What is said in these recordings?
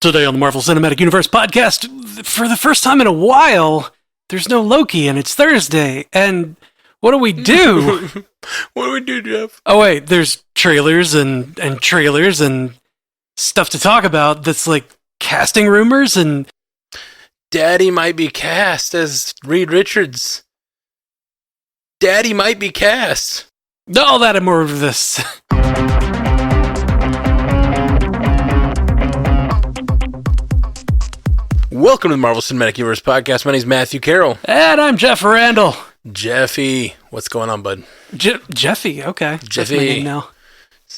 Today on the Marvel Cinematic Universe podcast, for the first time in a while, there's no Loki and it's Thursday. And what do we do? What do we do, Jeff? Oh wait, there's trailers and trailers and stuff to talk about that's like casting rumors and... Daddy might be cast as Reed Richards. Daddy might be cast. All that and more of this. Welcome to the Marvel Cinematic Universe podcast. My name's Matthew Carroll. And I'm Jeff Randall. Jeffy. What's going on, bud? Jeffy, okay. Jeffy. That's my name now.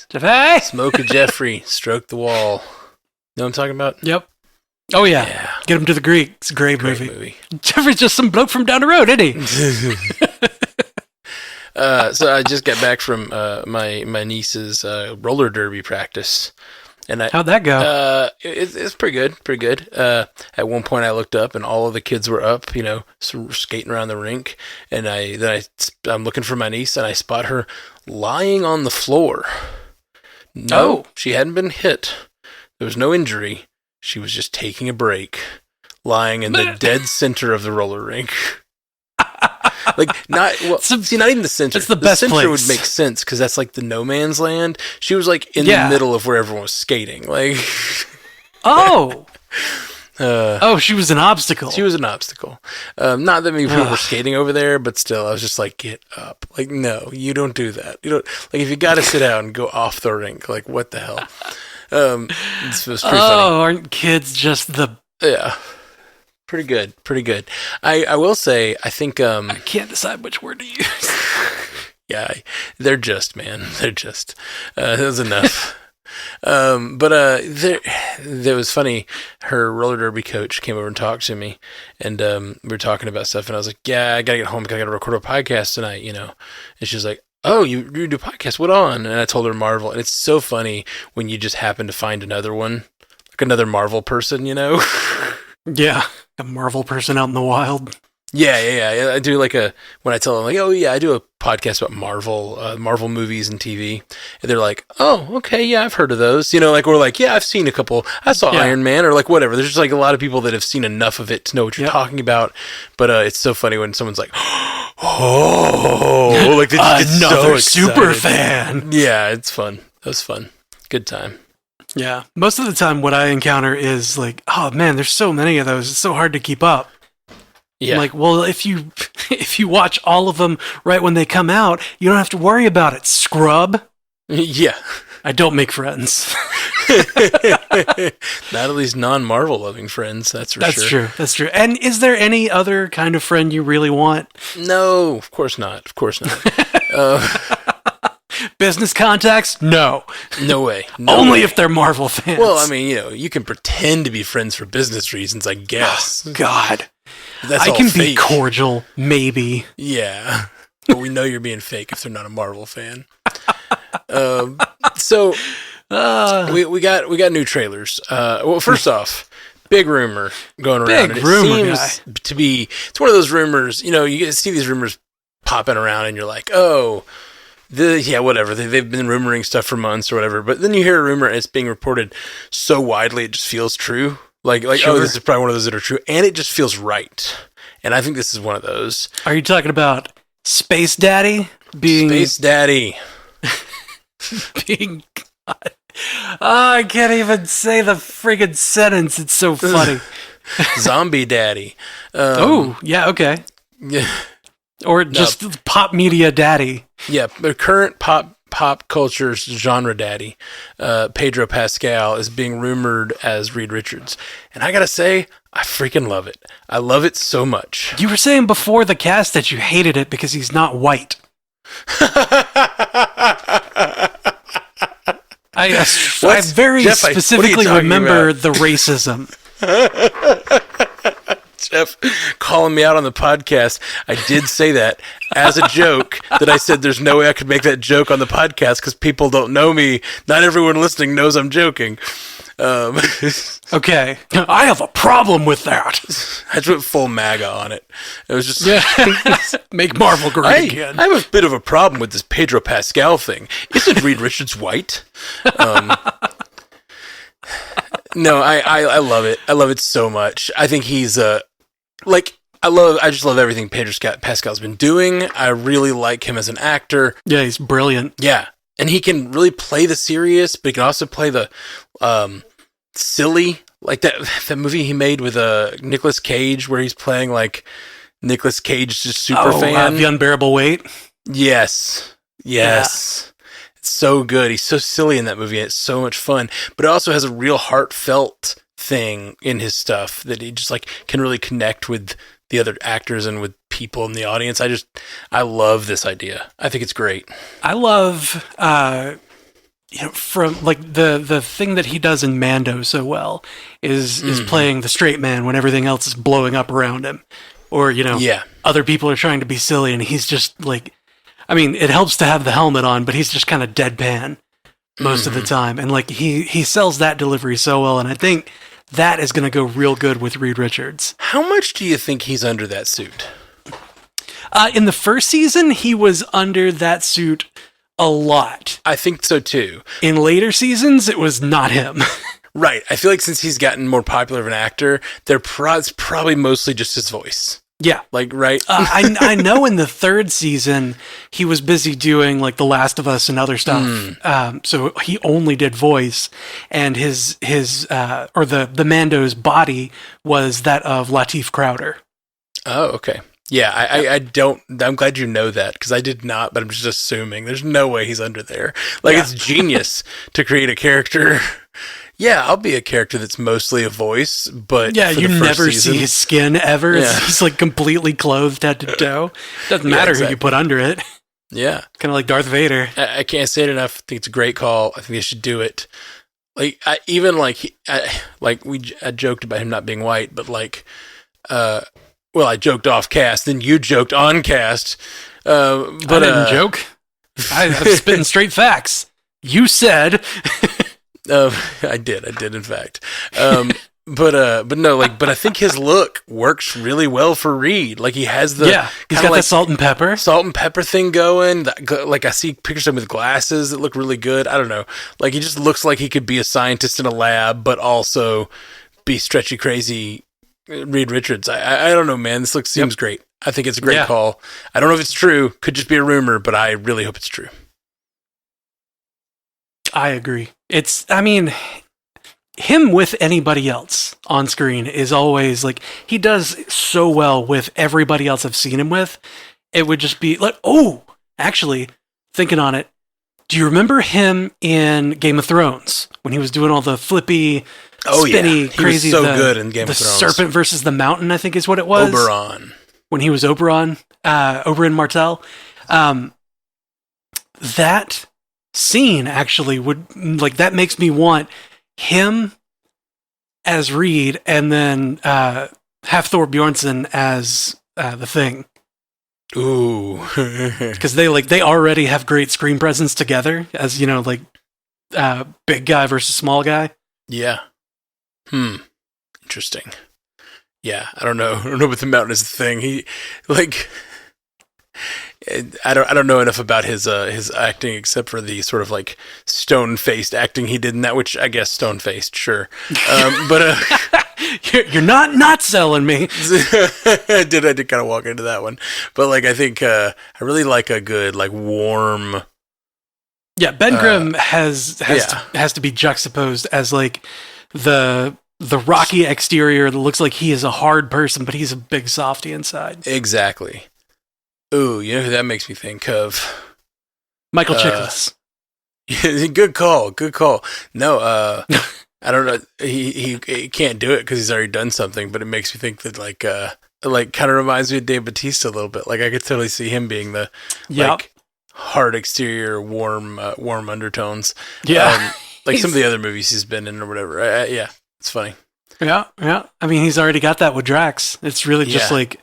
Jeffy! Smoke a Jeffrey. Stroke the wall. Know what I'm talking about? Yep. Oh yeah. Get him to the Greek. It's a great movie. Jeffrey's just some bloke from down the road, isn't he? So I just got back from my niece's roller derby practice. And how'd that go? It's pretty good. At one point I looked up and all of the kids were up, skating around the rink. And I'm looking for my niece and I spot her lying on the floor. No, she hadn't been hit. There was no injury. She was just taking a break, lying in the dead center of the roller rink. Not even the center. It's the best center place. Would make sense because that's like the no man's land. She was like in the middle of where everyone was skating. Like, she was an obstacle. She was an obstacle. Not that many people were skating over there, but still, I was just like, get up. Like, no, you don't do that. You don't. Like, if you got to sit down and go off the rink, like, what the hell? This was pretty funny. Aren't kids just the... Yeah. Pretty good. I will say, I think... I can't decide which word to use. Yeah, they're just, man. They're just. That was enough. There was funny. Her roller derby coach came over and talked to me, and we were talking about stuff, and I was like, yeah, I gotta get home because I gotta record a podcast tonight, And she was like, oh, you do a podcast? What on? And I told her Marvel, and it's so funny when you just happen to find another one, like another Marvel person, Yeah, a Marvel person out in the wild. Yeah. I do when I tell them, like, oh, yeah, I do a podcast about Marvel movies and TV. And they're like, oh, okay, yeah, I've heard of those. We're like, yeah, I've seen a couple. I saw Iron Man or like whatever. There's just like a lot of people that have seen enough of it to know what you're talking about. But it's so funny when someone's like, oh, like they just get another so super fan. Yeah, it's fun. That was fun. Good time. Yeah. Most of the time what I encounter is like, oh man, there's so many of those. It's so hard to keep up. Yeah. I'm like, well, if you watch all of them right when they come out, you don't have to worry about it, scrub. Yeah. I don't make friends. Not at least non-Marvel loving friends, that's for sure. That's true. And is there any other kind of friend you really want? No, of course not. Business contacts? No. No way. Only if they're Marvel fans. Well, I mean, you can pretend to be friends for business reasons, I guess. Oh, God. That's I all can fake. be cordial, maybe. Yeah. But we know you're being fake if they're not a Marvel fan. So we got new trailers. Well, first off, big rumor going around. Big rumor seems to be, it's one of those rumors, you see these rumors popping around and you're like, oh, whatever. They've been rumoring stuff for months or whatever. But then you hear a rumor and it's being reported so widely it just feels true. Like sure. Oh, this is probably one of those that are true. And it just feels right. And I think this is one of those. Are you talking about Space Daddy being... Space Daddy. being... I can't even say the friggin' sentence. It's so funny. Zombie Daddy. Yeah, okay. Yeah. Or just pop media daddy. Yeah, the current pop culture's genre daddy, Pedro Pascal, is being rumored as Reed Richards. And I gotta say, I freaking love it. I love it so much. You were saying before the cast that you hated it because he's not white. I very specifically remember the racism. Jeff calling me out on the podcast. I did say that as a joke, that I said there's no way I could make that joke on the podcast because people don't know me. Not everyone listening knows I'm joking. Okay. I have a problem with that. I just went full MAGA on it. It was just... Make Marvel great again. I have a bit of a problem with this Pedro Pascal thing. Isn't Reed Richards white? No, I love it. I love it so much. I think he's like I just love everything Pedro Pascal's been doing. I really like him as an actor. Yeah, he's brilliant. Yeah, and he can really play the serious, but he can also play the silly. Like that movie he made with Nicolas Cage, where he's playing like Nicolas Cage, just super fan. The Unbearable Weight. Yes. Yeah. It's so good. He's so silly in that movie. It's so much fun, but it also has a real heartfelt thing in his stuff that he just like can really connect with the other actors and with people in the audience. I love this idea. I think it's great. I love, from like the thing that he does in Mando so well is playing the straight man when everything else is blowing up around him, or other people are trying to be silly and he's just like. I mean, it helps to have the helmet on, but he's just kind of deadpan most of the time. And like he sells that delivery so well, and I think that is going to go real good with Reed Richards. How much do you think he's under that suit? In the first season, he was under that suit a lot. I think so too. In later seasons, it was not him. Right. I feel like since he's gotten more popular of an actor, it's probably mostly just his voice. Yeah. Like, right? I know in the third season, he was busy doing, like, The Last of Us and other stuff. So he only did voice, and his the Mando's body was that of Lateef Crowder. Oh, okay. Yeah, I'm glad you know that, because I did not, but I'm just assuming. There's no way he's under there. Like, It's genius to create a character. Yeah, I'll be a character that's mostly a voice, but you never see his skin ever. Yeah. He's like completely clothed head to toe. Doesn't matter who you put under it. Yeah, kind of like Darth Vader. I can't say it enough. I think it's a great call. I think they should do it. Like I joked about him not being white, but like, I joked off cast, then you joked on cast. But I didn't joke. I'm spitting straight facts. You said. I did in fact. But I think his look works really well for Reed. Like he has he's got the salt and pepper thing going. Like I see pictures of him with glasses that look really good. I don't know. Like he just looks like he could be a scientist in a lab, but also be stretchy, crazy Reed Richards. I don't know, man. This seems great. I think it's a great call. I don't know if it's true. Could just be a rumor, but I really hope it's true. I agree. Him with anybody else on screen is always like, he does so well with everybody else I've seen him with. It would just be like, actually, thinking on it, do you remember him in Game of Thrones when he was doing all the flippy, spinny, crazy? He was so good in Game of Thrones. The serpent versus the mountain, I think is what it was. Oberon. When he was Oberon Martell. That scene actually would that makes me want him as Reed and then Hafthor Bjornsson as the Thing. Ooh, because they already have great screen presence together as big guy versus small guy. Yeah. Interesting. Yeah, I don't know what the mountain is the Thing. He I don't know enough about his acting except for the sort of like stone-faced acting he did in that, which I guess stone-faced, sure. But you're not selling me. I did kind of walk into that one, but like I think I really like a good like warm. Yeah, Ben Grimm has to be juxtaposed as like the rocky exterior that looks like he is a hard person, but he's a big softy inside. Exactly. Ooh, you know who that makes me think of? Michael Chiklis. Good call. No, I don't know. He can't do it because he's already done something, but it makes me think that like kind of reminds me of Dave Bautista a little bit. Like I could totally see him being the like hard exterior, warm undertones. Yeah, like some of the other movies he's been in or whatever. Yeah, it's funny. Yeah. I mean, he's already got that with Drax. It's really just like.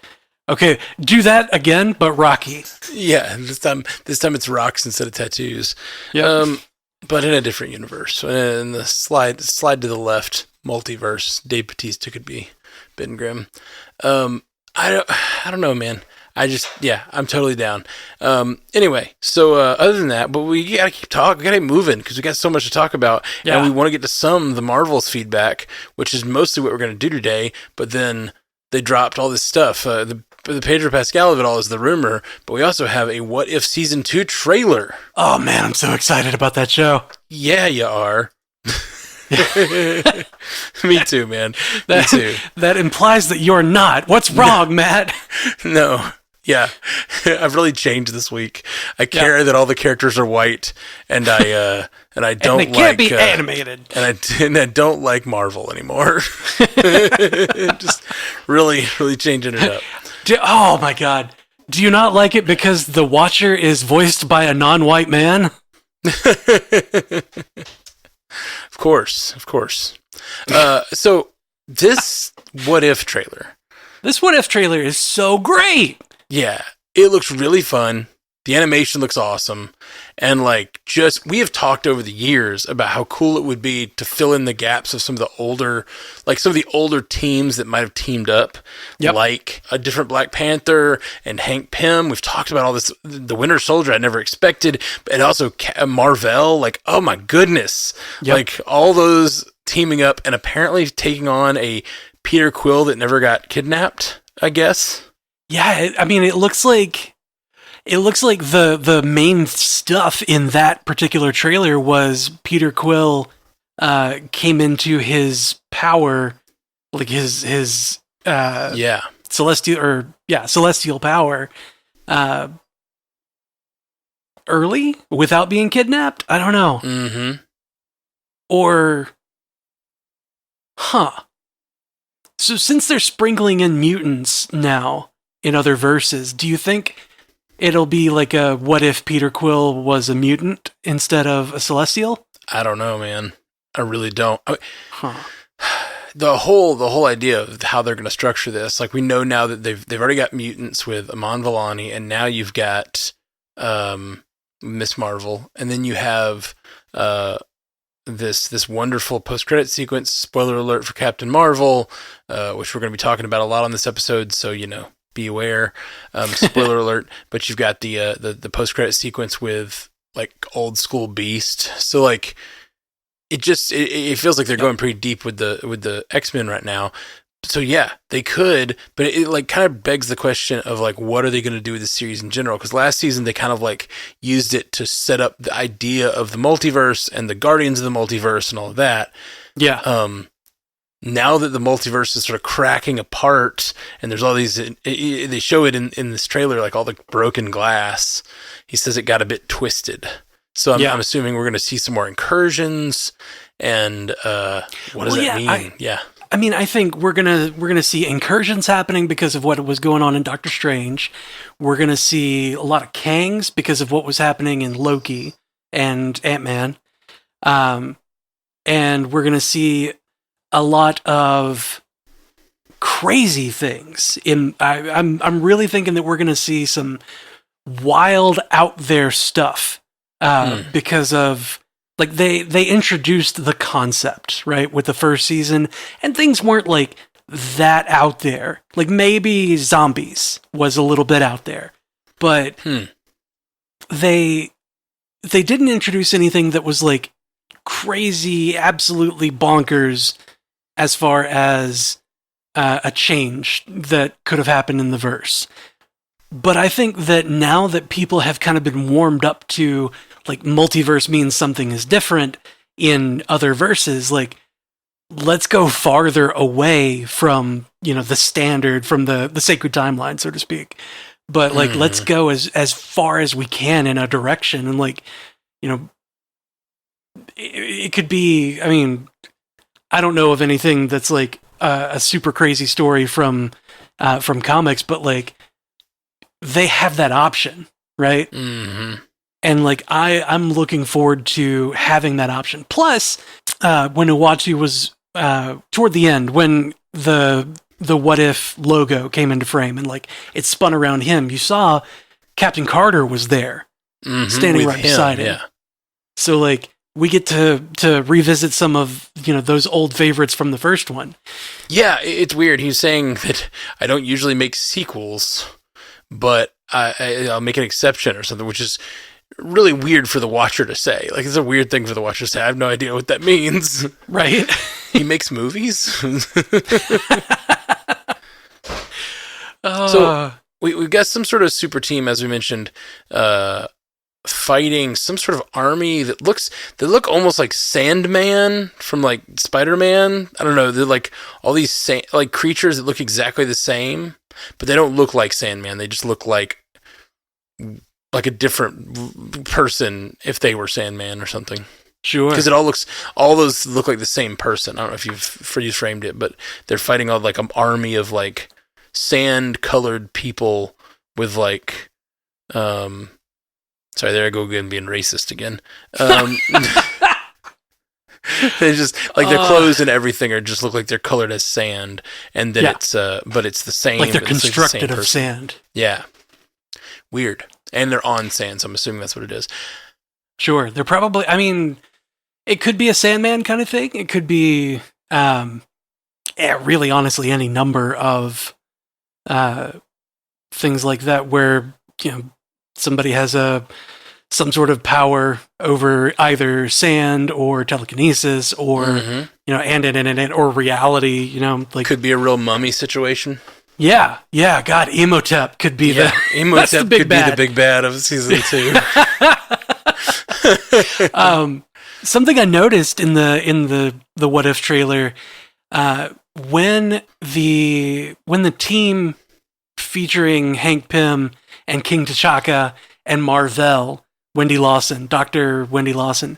Okay, do that again, but Rocky. Yeah, this time it's rocks instead of tattoos. Yeah. But in a different universe. In the slide to the left, multiverse, Dave Bautista could be Ben Grimm. I don't know, man. I'm totally down. Anyway, so other than that, but we gotta keep talking. We gotta keep moving because we got so much to talk about, and we want to get to some of the Marvel's feedback, which is mostly what we're gonna do today. But then they dropped all this stuff. The Pedro Pascal of it all is the rumor, but we also have a What If Season 2 trailer. Oh man, I'm so excited about that show. Yeah, you are. Me too, man. Me too. That implies that you're not. What's wrong, Matt? No. Yeah. I've really changed this week. I care that all the characters are white, and I don't and they can't be animated. And I don't like Marvel anymore. Just really, really changing it up. Oh my god. Do you not like it because the Watcher is voiced by a non-white man? Of course. So this What If trailer. This What If trailer is so great. Yeah, it looks really fun. The animation looks awesome. And we have talked over the years about how cool it would be to fill in the gaps of some of the older teams that might have teamed up, like a different Black Panther and Hank Pym. We've talked about all this, the Winter Soldier I never expected, and also Marvel. Oh my goodness. All those teaming up and apparently taking on a Peter Quill that never got kidnapped, I guess. Yeah, I mean, it looks like the main stuff in that particular trailer was Peter Quill came into his power, like his celestial power early without being kidnapped. I don't know. Mm-hmm. Or, So since they're sprinkling in mutants now in other verses, do you think it'll be like a what if Peter Quill was a mutant instead of a celestial? I don't know, man. I really don't. The whole idea of how they're going to structure this, we know now that they've already got mutants with Iman Vellani, and now you've got Miss Marvel, and then you have this wonderful post-credit sequence. Spoiler alert for Captain Marvel, which we're going to be talking about a lot on this episode. So be aware. Spoiler alert. But you've got the post-credit sequence with old school Beast. So it feels like they're going pretty deep with the X-Men right now. So yeah, they could, but it kind of begs the question of what are they going to do with the series in general? Because last season they kind of used it to set up the idea of the multiverse and the Guardians of the Multiverse and all of that. Yeah. Now that the multiverse is sort of cracking apart, and there's all these, they show it in this trailer, all the broken glass. He says it got a bit twisted. So I'm assuming we're going to see some more incursions. And what does that mean? I mean, I think we're gonna see incursions happening because of what was going on in Doctor Strange. We're gonna see a lot of Kangs because of what was happening in Loki and Ant-Man, and we're gonna see a lot of crazy things. I'm really thinking that we're gonna see some wild out there stuff because of. They introduced the concept, right, with the first season, and things weren't that out there. Maybe zombies was a little bit out there, but they didn't introduce anything that was crazy, absolutely bonkers as far as a change that could have happened in the verse. But I think that now that people have kind of been warmed up to multiverse means something is different in other verses, let's go farther away from, the standard, from the sacred timeline, so to speak. But let's go as far as we can in a direction. And it could be, I mean, I don't know of anything that's a super crazy story from comics, but they have that option, right? Mm-hmm. And I'm looking forward to having that option. Plus, when Uwachi was toward the end, when the What If logo came into frame and it spun around him, you saw Captain Carter was there, standing right beside him. So we get to revisit some of those old favorites from the first one. Yeah, it's weird. He's saying that I don't usually make sequels, but I'll make an exception or something, which is really weird for the watcher to say. Like, it's a weird thing for the watcher to say. I have no idea what that means. Right? He makes movies? Uh, So we've got some sort of super team, as we mentioned, fighting some sort of army that look almost like Sandman from like Spider-Man. I don't know. They're like all these like creatures that look exactly the same, but they don't look like Sandman. They just look like a different person if they were Sandman or something. Sure. Because all those look like the same person. I don't know if you've framed it, but they're fighting all like an army of like sand-colored people with like, sorry, there I go again, being racist again. They just like their clothes and everything are just look like they're colored as sand, and then but it's the same. Like they're constructed like the of sand. Yeah, weird, and they're on sand, so I'm assuming that's what it is. Sure, they're probably. I mean, it could be a Sandman kind of thing. It could be, really, honestly, any number of things like that, where somebody has some sort of power over either sand or telekinesis or and or reality. Like could be a real mummy situation. Yeah. God, Emotep could be Emotep could be the big bad of season 2. Something I noticed in the What If trailer, when the team featuring Hank Pym and King T'Chaka and Marvel, Dr. Wendy Lawson,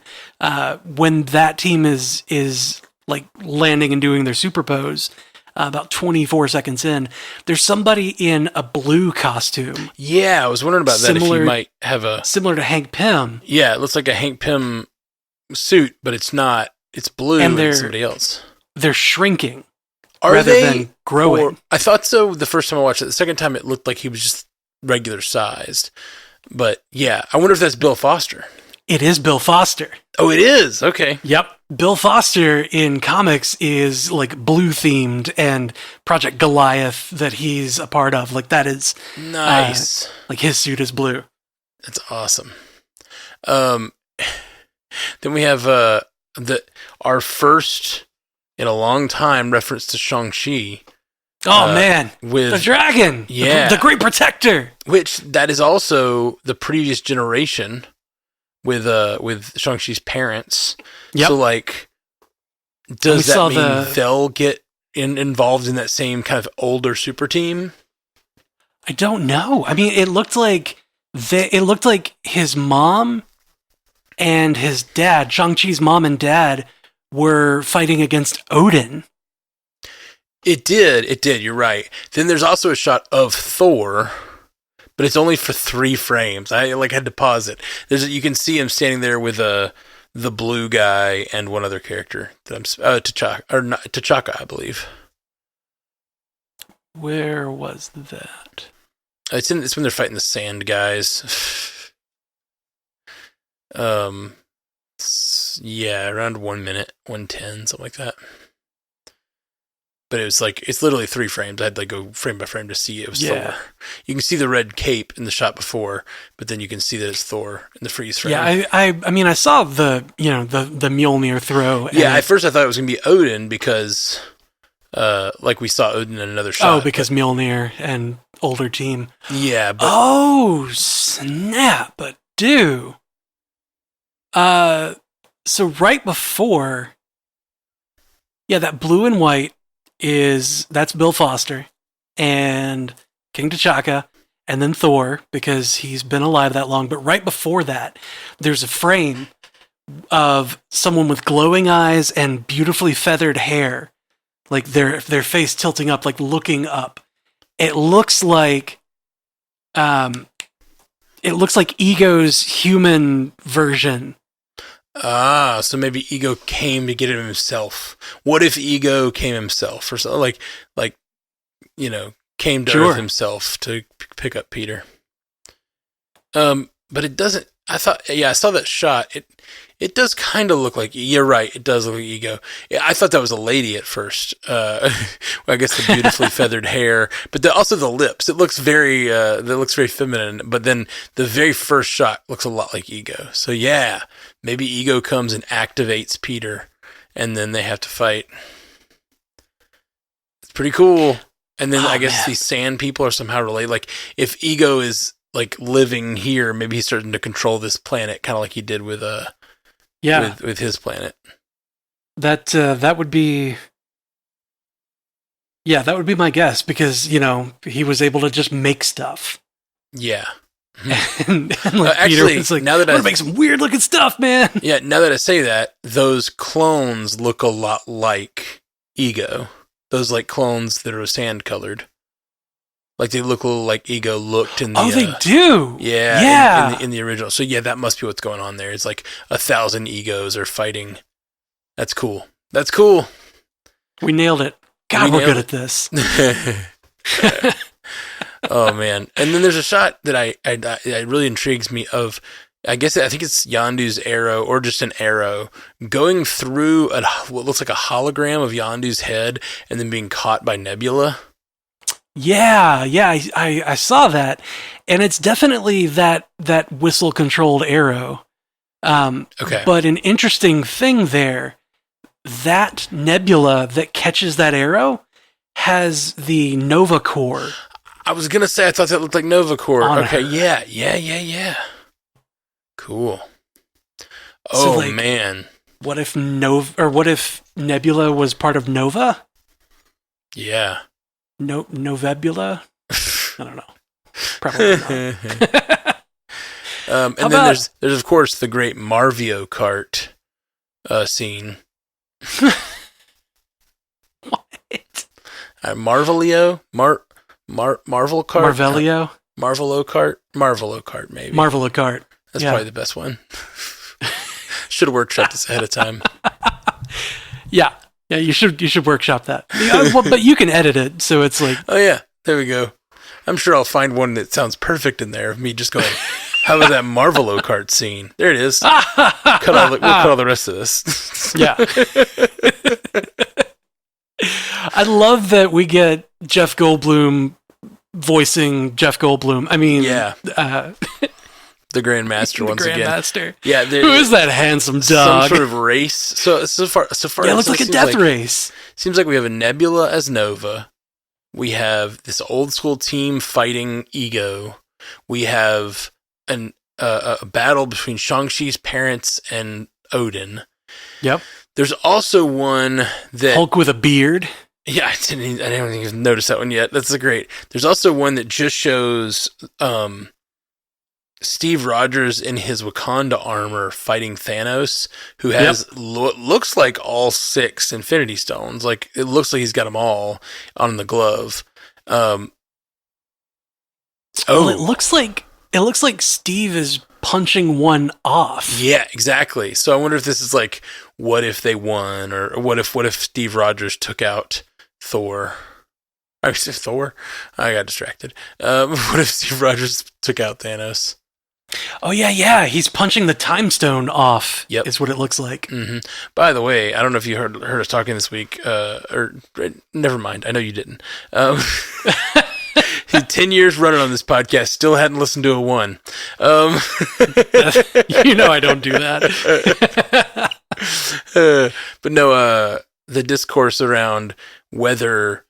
when that team is like landing and doing their super pose, about 24 seconds in, there's somebody in a blue costume. Yeah, I was wondering about that, if you might have similar to Hank Pym. Yeah, it looks like a Hank Pym suit, but it's not. It's blue and somebody else. They're shrinking rather than growing. I thought so the first time I watched it. The second time it looked like he was just regular sized. But yeah, I wonder if that's Bill Foster. It is Bill Foster. Oh, it is? Okay. Yep. Bill Foster in comics is like blue themed, and Project Goliath that he's a part of, like that is nice. Like his suit is blue. That's awesome. Then we have our first in a long time reference to Shang-Chi. Oh man, with the dragon, the Great Protector, which that is also the previous generation with Shang-Chi's parents. Yep. So like, does that mean they'll get involved in that same kind of older super team? I don't know. I mean, it looked like his mom and his dad, Shang-Chi's mom and dad, were fighting against Odin. It did. You're right. Then there's also a shot of Thor, but it's only for 3 frames. I had to pause it. You can see him standing there with the blue guy and one other character that T'Chaka, I believe. Where was that? It's when they're fighting the sand guys. Around 1 minute, 1:10, something like that. But it was like, it's literally 3 frames. I had to go frame by frame to see it was Thor. You can see the red cape in the shot before, but then you can see that it's Thor in the freeze frame. Yeah, I mean, I saw the Mjolnir throw. Yeah, at first I thought it was going to be Odin because, we saw Odin in another shot. Oh, because Mjolnir and older team. Yeah, but... Oh, snap, but dude. So right before... Yeah, that blue and white that's Bill Foster and King T'Chaka and then Thor, because he's been alive that long. But right before that, there's a frame of someone with glowing eyes and beautifully feathered hair, like their face tilting up, like looking up. It looks like Ego's human version. So maybe Ego came to get him himself. What if Ego came himself, or something came to Earth himself to pick up Peter? But it doesn't. I saw that shot. It does kind of look like, you're right, it does look like Ego. Yeah, I thought that was a lady at first. Well, I guess the beautifully feathered hair, but also the lips. It looks very feminine, but then the very first shot looks a lot like Ego. So yeah, maybe Ego comes and activates Peter, and then they have to fight. It's pretty cool. And then I guess these sand people are somehow related. Like, if Ego is like living here, maybe he's starting to control this planet, kind of like he did with with his planet. That would be my guess, because he was able to just make stuff. Yeah. and like actually, Peter was like, now that I make some weird looking stuff, man. Yeah, now that I say that, those clones look a lot like Ego. Those like clones that are sand colored. Like, they look a little like Ego looked in the... Oh, they do? Yeah. In the original. So, yeah, that must be what's going on there. It's like 1,000 Egos are fighting. That's cool. That's cool. We nailed it. God, we're good at this. Oh, man. And then there's a shot that I really intrigues me of... I think it's Yondu's arrow, or just an arrow, going through what looks like a hologram of Yondu's head and then being caught by Nebula. Yeah, I saw that, and it's definitely that whistle-controlled arrow. Okay. But an interesting thing there, that Nebula that catches that arrow has the Nova core. I was gonna say, I thought that looked like Nova core. Okay, her. Yeah. Cool. So, Oh, man. What if Nebula was part of Nova? Yeah. Novebula? I don't know. Probably not. And then there's of course the great Marvio Kart scene. What? Marvelio? Marvel Kart? Marvelio? Marvelo Kart, maybe. Marvelo Kart. That's probably the best one. Should have workshopped this ahead of time. Yeah, you should workshop that. But you can edit it, so it's like... Oh, yeah. There we go. I'm sure I'll find one that sounds perfect in there of me just going, how about that Marvelo Kart scene? There it is. We'll cut all the rest of this. Yeah. I love that we get Jeff Goldblum voicing Jeff Goldblum. I mean... Yeah. The Grandmaster once again. Grandmaster. Yeah, who is that handsome dog? Some sort of race. So far. Yeah, it looks like a death race. Seems like we have a Nebula as Nova. We have this old school team fighting Ego. We have a battle between Shang-Chi's parents and Odin. Yep. There's also one that Hulk with a beard. Yeah, I didn't even notice that one yet. That's great. There's also one that just shows Steve Rogers in his Wakanda armor fighting Thanos, who has looks like all 6 Infinity Stones. Like, it looks like he's got them all on the glove. Well, it looks like Steve is punching one off. Yeah, exactly. So I wonder if this is like, what if they won, or what if Steve Rogers took out Thor? I said Thor. I got distracted. What if Steve Rogers took out Thanos? Oh, yeah. He's punching the time stone off, Yep. is what it looks like. Mm-hmm. By the way, I don't know if you heard us talking this week, or never mind. I know you didn't. 10 years running on this podcast, still hadn't listened to a one. You know I don't do that. But no, the discourse around whether...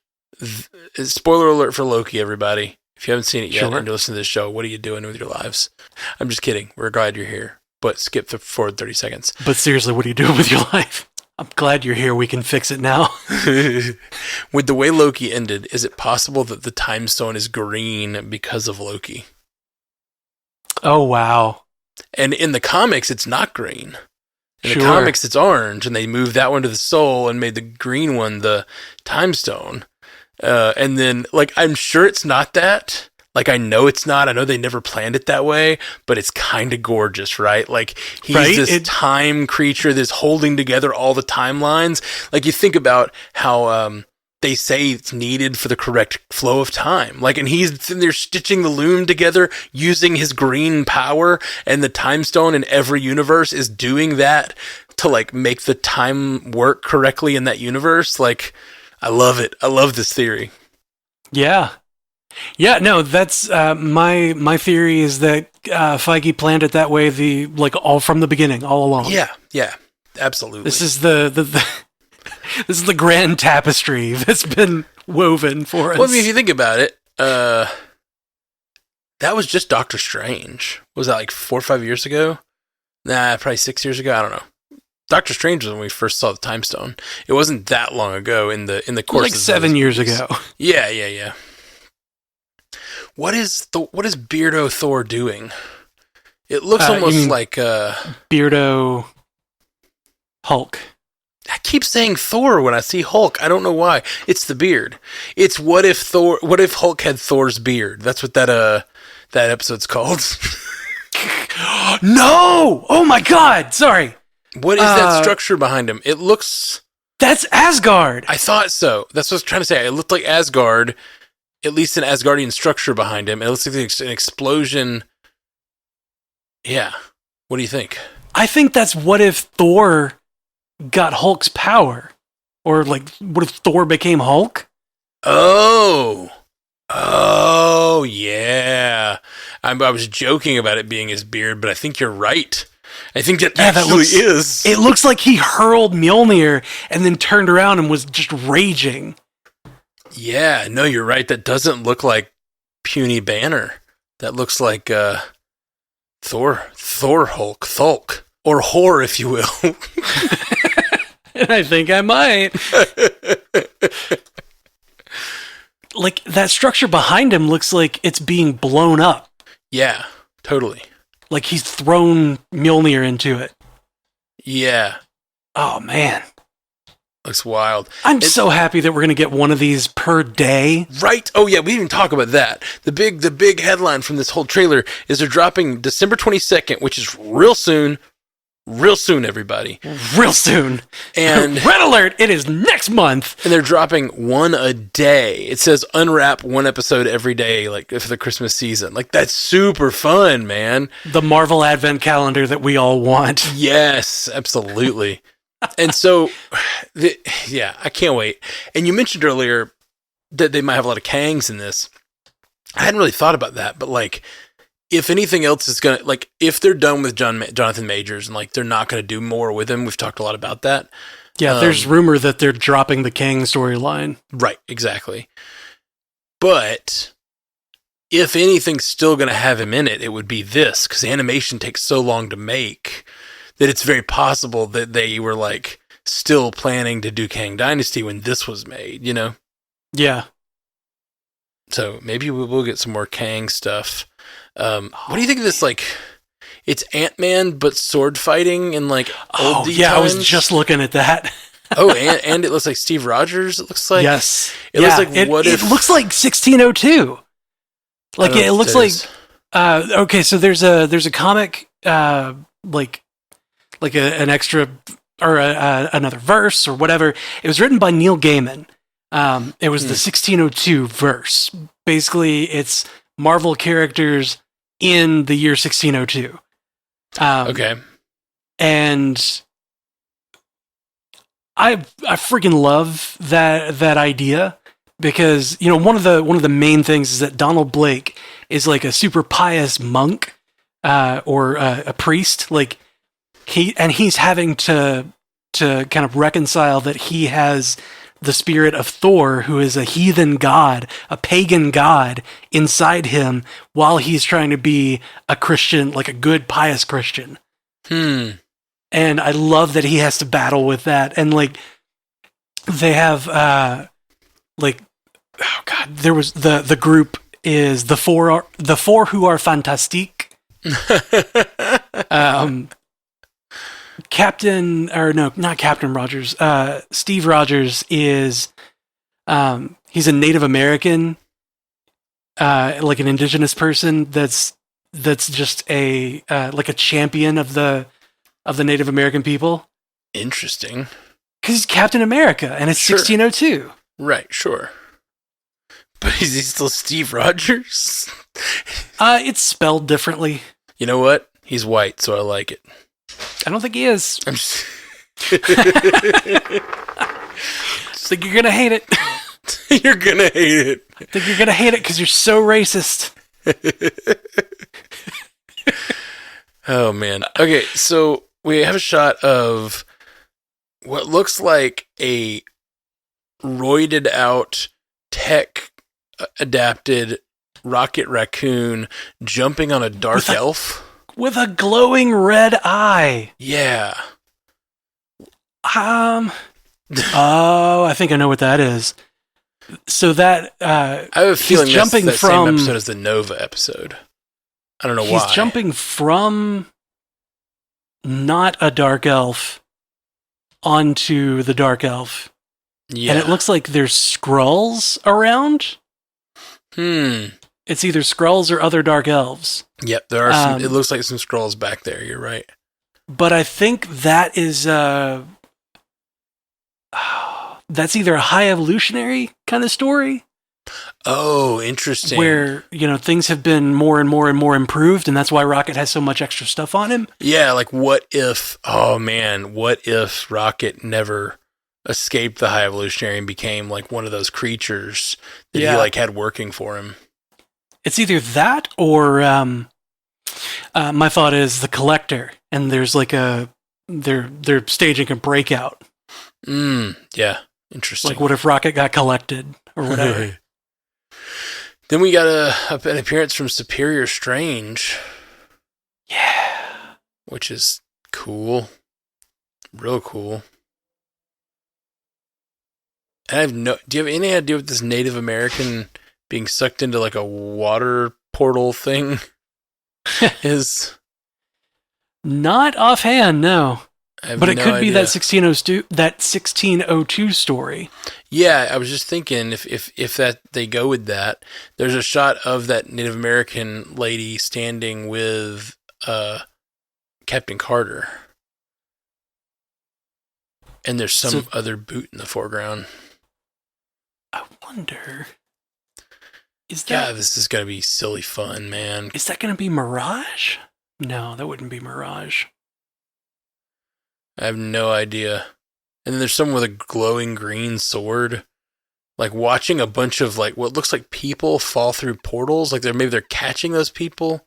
spoiler alert for Loki, everybody. If you haven't seen it yet and you're listening to this show, what are you doing with your lives? I'm just kidding. We're glad you're here. But skip forward 30 seconds. But seriously, what are you doing with your life? I'm glad you're here. We can fix it now. With the way Loki ended, is it possible that the time stone is green because of Loki? Oh, wow. And in the comics, it's not green. In the comics, it's orange, and they moved that one to the soul and made the green one the time stone. And then, like, I'm sure it's not that. Like, I know it's not. I know they never planned it that way, but it's kind of gorgeous, right? Like, he's this time creature that's holding together all the timelines. Like, you think about how they say it's needed for the correct flow of time. Like, and they're stitching the loom together using his green power, and the time stone in every universe is doing that to like make the time work correctly in that universe. Like, I love it. I love this theory. Yeah. Yeah, no, that's my theory is that Feige planned it that way, all from the beginning, all along. Yeah, absolutely. This is the this is the grand tapestry that's been woven for us. Well, I mean, if you think about it, that was just Doctor Strange. Was that like 4 or 5 years ago? Nah, probably 6 years ago. I don't know. Doctor Strange was when we first saw the Time Stone. It wasn't that long ago in the course like of 7 years ago. Yeah. What is Beardo Thor doing? It looks almost like Beardo Hulk. I keep saying Thor when I see Hulk. I don't know why. It's the beard. It's what if Hulk had Thor's beard? That's what that episode's called. No! Oh my god! Sorry. What is that structure behind him? It looks... That's Asgard! I thought so. That's what I was trying to say. It looked like Asgard, at least an Asgardian structure behind him. It looks like an explosion. Yeah. What do you think? I think that's what if Thor got Hulk's power. Or, like, what if Thor became Hulk? Oh, yeah. I was joking about it being his beard, but I think you're right. I think that actually is. It looks like he hurled Mjolnir and then turned around and was just raging. Yeah, no, you're right. That doesn't look like puny Banner. That looks like Thor Hulk, Thulk, or Whore, if you will. I think I might. Like, that structure behind him looks like it's being blown up. Yeah, totally. Like he's thrown Mjolnir into it. Yeah. Oh, man. Looks wild. I'm so happy that we're going to get one of these per day. Right. Oh, yeah, we didn't even talk about that. The big headline from this whole trailer is they're dropping December 22nd, which is real soon. Real soon, everybody. Real soon. And red alert, it is next month. And they're dropping one a day. It says unwrap one episode every day, like for the Christmas season. Like, that's super fun, man. The Marvel Advent calendar that we all want. Yes, absolutely. And so, yeah, I can't wait. And you mentioned earlier that they might have a lot of Kangs in this. I hadn't really thought about that, but like, if anything else is going to, like, if they're done with Jonathan Majors and, like, they're not going to do more with him, we've talked a lot about that. Yeah, there's rumor that they're dropping the Kang storyline. Right, exactly. But if anything's still going to have him in it, it would be this, because animation takes so long to make that it's very possible that they were, like, still planning to do Kang Dynasty when this was made, you know? Yeah. So maybe we'll get some more Kang stuff. What do you think of this, like, it's Ant-Man, but sword fighting in, like, old times? I was just looking at that. Oh, and it looks like Steve Rogers, it looks like. Yes. It looks like, it looks like 1602. Like, it looks like, okay, so there's a comic, like an extra, or another verse, or whatever. It was written by Neil Gaiman. It was the 1602 verse. Basically, it's Marvel characters in the year 1602. Okay. And I freaking love that idea because, you know, one of the main things is that Donald Blake is like a super pious monk or a priest. Like he's having to kind of reconcile that he has the spirit of Thor, who is a heathen god, a pagan god, inside him while he's trying to be a Christian, like a good, pious Christian. And I love that he has to battle with that. And, like, they have, like, oh god, there was the group is the four who are fantastique. Not Captain Rogers. Steve Rogers is, he's a Native American, like an indigenous person that's just a like a champion of the Native American people. Interesting. Because he's Captain America, and it's 1602. Right, sure. But is he still Steve Rogers? It's spelled differently. You know what? He's white, so I like it. I don't think he is. I'm just... I think you're gonna hate it. You're gonna hate it. I think you're gonna hate it because you're so racist. Oh, man. Okay, so we have a shot of what looks like a roided out tech adapted Rocket Raccoon jumping on a dark elf. With a glowing red eye. Yeah. Oh, I think I know what that is. So that I have a feeling he's jumping that's that from same episode as the Nova episode. I don't know why. He's jumping from not a dark elf onto the dark elf. Yeah. And it looks like there's Skrulls around. It's either Skrulls or other dark elves. Yep, there are some. It looks like some Skrulls back there. You're right. But I think that is that's either a high evolutionary kind of story. Oh, interesting. Where, things have been more and more and more improved, and that's why Rocket has so much extra stuff on him. Yeah, like what if Rocket never escaped the high evolutionary and became like one of those creatures that he like had working for him? It's either that or my thought is the Collector, and there's like they're staging a breakout. Yeah, interesting. Like what if Rocket got collected or whatever? Then we got an appearance from Superior Strange. Yeah. Which is cool. Real cool. And do you have any idea what this Native American being sucked into like a water portal thing is? Not offhand, no. But it could be idea. that 1602 story. Yeah, I was just thinking if that they go with that, there's a shot of that Native American lady standing with Captain Carter. And there's some other boot in the foreground. I wonder. Yeah, this is going to be silly fun, man. Is that going to be Mirage? No, that wouldn't be Mirage. I have no idea. And then there's someone with a glowing green sword. Like watching a bunch of like what looks like people fall through portals. Like they're catching those people.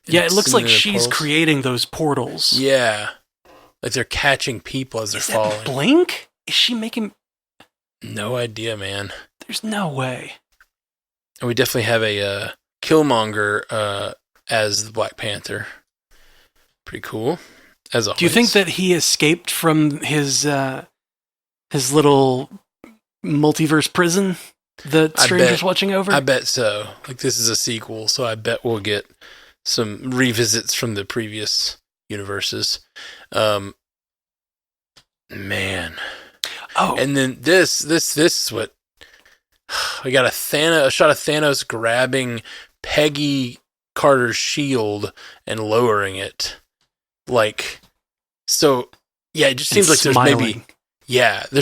Yeah, it looks like she's creating those portals. Yeah. Like they're catching people as they're falling. That Blink? Is she making... No idea, man. There's no way. And we definitely have a Killmonger as the Black Panther. Pretty cool. As always. Do you think that he escaped from his little multiverse prison that Stranger's watching over? I bet so. Like this is a sequel, so I bet we'll get some revisits from the previous universes. Man. Oh. And then this is what we got a shot of Thanos grabbing Peggy Carter's shield and lowering it. Like, so yeah, it just seems like there's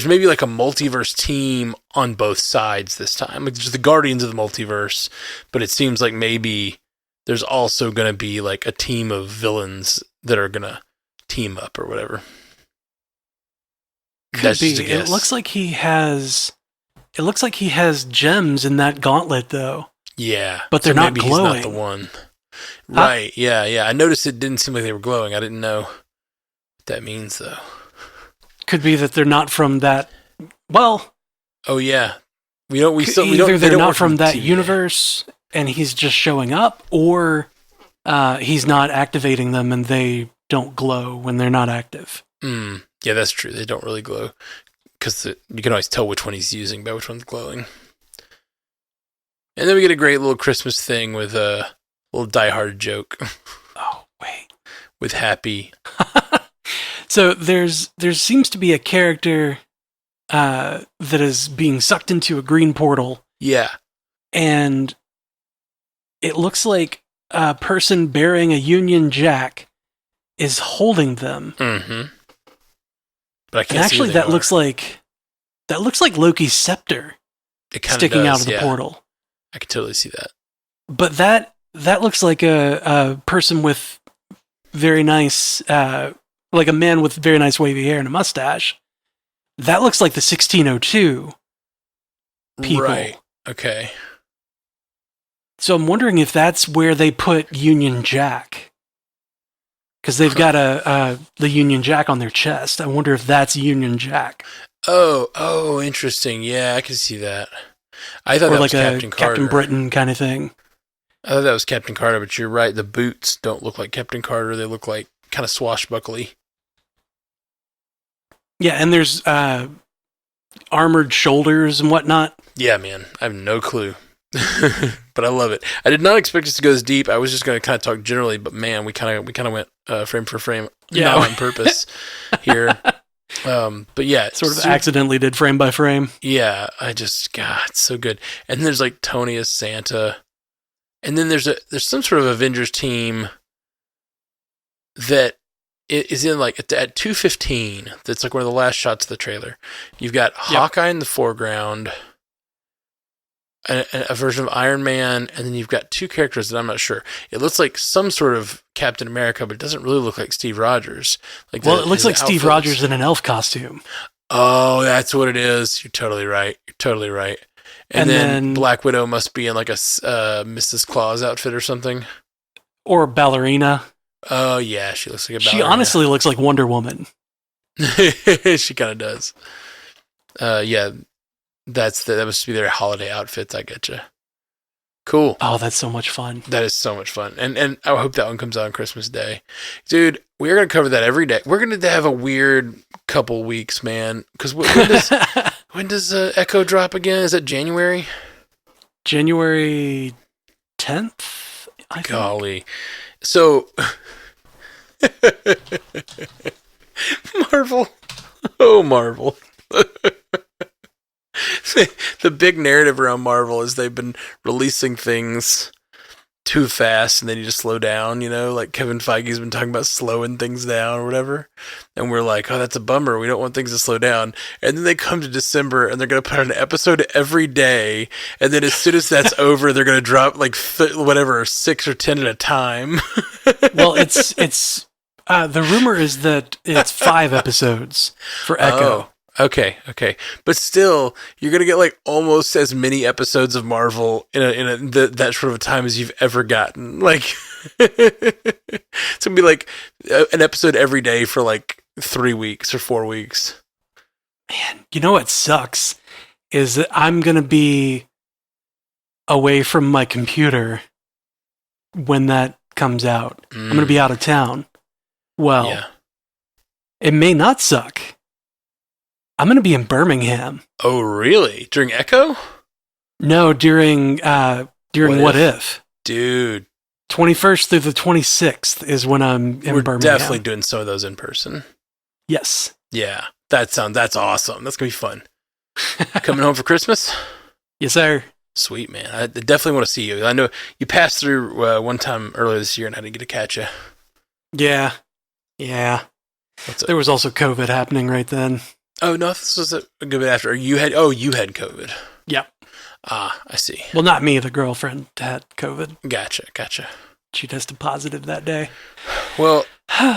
maybe like a multiverse team on both sides this time. Like there's the Guardians of the Multiverse, but it seems like maybe there's also going to be like a team of villains that are going to team up or whatever. Could be. It looks like he has gems in that gauntlet though. Yeah. But they're not glowing. He's not the one. Right. Yeah. I noticed it didn't seem like they were glowing. I didn't know what that means though. Could be that they're not from that. Well. Oh yeah. They're not from that universe, and he's just showing up, or he's not activating them, and they don't glow when they're not active. Yeah, that's true. They don't really glow because you can always tell which one he's using by which one's glowing. And then we get a great little Christmas thing with a little Die Hard joke. Oh wait, with Happy. So there seems to be a character that is being sucked into a green portal. Yeah. And it looks like a person bearing a Union Jack is holding them. But I can't see that looks like Loki's scepter sticking out of the portal. I could totally see that. But that looks like a person with very nice, like a man with very nice wavy hair and a mustache. That looks like the 1602 people. Right. Okay. So I'm wondering if that's where they put Union Jack. Because they've got the Union Jack on their chest. I wonder if that's Union Jack. Oh, interesting. Yeah, I can see that. I thought that was Captain Carter. Captain Britain kind of thing. I thought that was Captain Carter, but you're right. The boots don't look like Captain Carter. They look like kind of swashbuckly. Yeah, and there's armored shoulders and whatnot. Yeah, man. I have no clue. But I love it. I did not expect us to go this deep. I was just going to kind of talk generally, but man, we kind of went frame for frame, not on purpose here. But yeah, sort of accidentally did frame by frame. Yeah, God, it's so good. And there's like Tony as Santa, and then there's some sort of Avengers team that is in like at 2:15. That's like one of the last shots of the trailer. You've got Hawkeye in the foreground. A version of Iron Man, and then you've got two characters that I'm not sure. It looks like some sort of Captain America, but it doesn't really look like Steve Rogers. It looks like Steve Rogers in an elf costume. Oh, that's what it is. You're totally right. And then Black Widow must be in like a Mrs. Claus outfit or something. Or a ballerina. Oh, yeah, she looks like a ballerina. She honestly looks like Wonder Woman. She kind of does. Yeah. That must be their holiday outfits. I getcha. Cool. Oh, that's so much fun. That is so much fun. And I hope that one comes out on Christmas Day. Dude, we're going to cover that every day. We're going to have a weird couple weeks, man. Because when does Echo drop again? Is that January? January 10th, I think. Golly. So, Marvel. Oh, Marvel. The big narrative around Marvel is they've been releasing things too fast and they need to slow down, like Kevin Feige's been talking about slowing things down or whatever. And we're like, oh, that's a bummer. We don't want things to slow down. And then they come to December and they're going to put out an episode every day. And then as soon as that's over, they're going to drop like 6 or 10 at a time. Well, it's the rumor is that it's 5 episodes for Echo. Oh. Okay. But still, you're going to get like almost as many episodes of Marvel in that sort of a time as you've ever gotten. Like, it's going to be like an episode every day for like 3 weeks or 4 weeks. Man, you know what sucks is that I'm going to be away from my computer when that comes out. I'm going to be out of town. Well, It may not suck. I'm going to be in Birmingham. Oh, really? During Echo? No, during What If? Dude. 21st through the 26th is when I'm in Birmingham. We're definitely doing some of those in person. Yes. Yeah. That's awesome. That's going to be fun. Coming home for Christmas? Yes, sir. Sweet, man. I definitely want to see you. I know you passed through one time earlier this year and I didn't get to catch you. Yeah. There was also COVID happening right then. Oh, no, this was a good bit after. You had COVID. Yep. Ah, I see. Well, not me. The girlfriend had COVID. Gotcha. She tested positive that day. Well,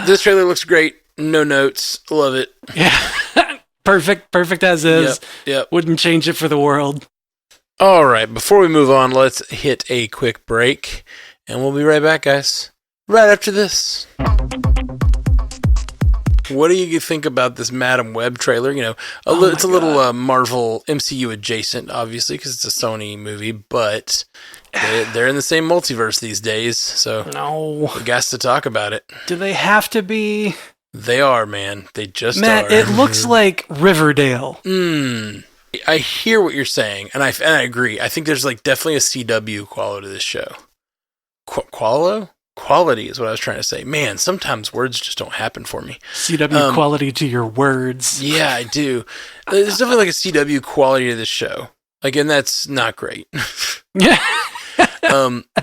this trailer looks great. No notes. Love it. Yeah. Perfect as is. Yep. Wouldn't change it for the world. All right. Before we move on, let's hit a quick break. And we'll be right back, guys. Right after this. What do you think about this Madam Web trailer? It's a little Marvel MCU adjacent, obviously, because it's a Sony movie, but they're in the same multiverse these days, so we got to talk about it. Do they have to be? They are, man. They just Matt, are. It looks like Riverdale. I hear what you're saying, and I agree. I think there's like definitely a CW quality to this show. Quality is what I was trying to say. Man, sometimes words just don't happen for me. CW quality to your words. Yeah, I do. There's definitely like a CW quality to this show. Like, and that's not great. Yeah.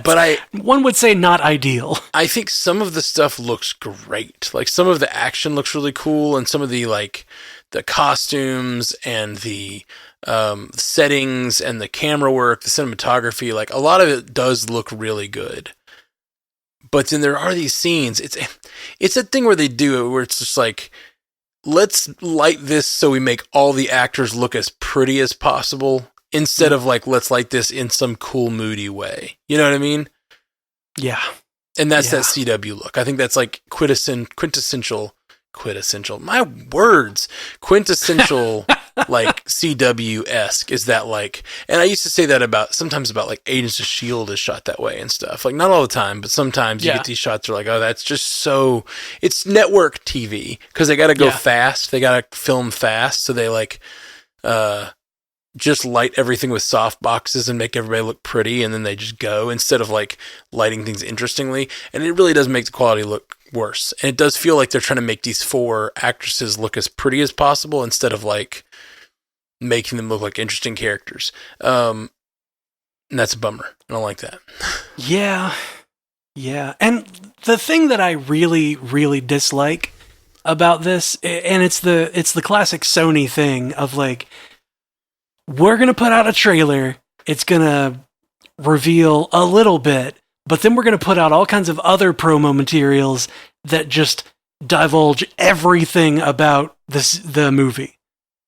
But one would say not ideal. I think some of the stuff looks great. Like some of the action looks really cool, and some of the like the costumes and the settings and the camera work, the cinematography, like a lot of it does look really good. But then there are these scenes. It's a thing where they do it where it's just like, let's light this so we make all the actors look as pretty as possible instead of like, let's light this in some cool, moody way. You know what I mean? Yeah. And that's that CW look. I think that's like quintessential, my words, quintessential, like CW-esque is that like, and I used to say that sometimes about like Agents of S.H.I.E.L.D. is shot that way and stuff. Like not all the time, but sometimes you get these shots that are like, oh, that's just so, it's network TV because they got to go fast. They got to film fast. So they like, just light everything with soft boxes and make everybody look pretty. And then they just go instead of like lighting things interestingly. And it really does make the quality look worse. And it does feel like they're trying to make these 4 actresses look as pretty as possible instead of like making them look like interesting characters. And that's a bummer. I don't like that. Yeah. Yeah. And the thing that I really, really dislike about this, and it's the classic Sony thing of like, we're going to put out a trailer. It's going to reveal a little bit, but then we're going to put out all kinds of other promo materials that just divulge everything about the movie.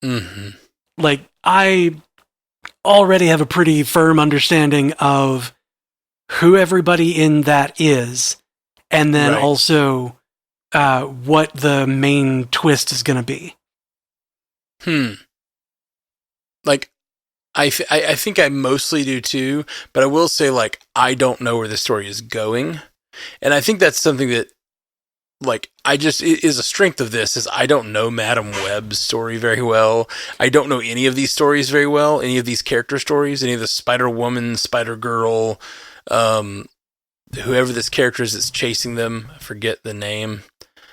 Mm-hmm. Like, I already have a pretty firm understanding of who everybody in that is, and then also what the main twist is going to be. Like, I think I mostly do too, but I will say, like, I don't know where the story is going. And I think that's something that, like, is a strength of this, is I don't know Madam Web's story very well. I don't know any of these stories very well, any of these character stories, any of the Spider-Woman, Spider-Girl, whoever this character is that's chasing them. I forget the name.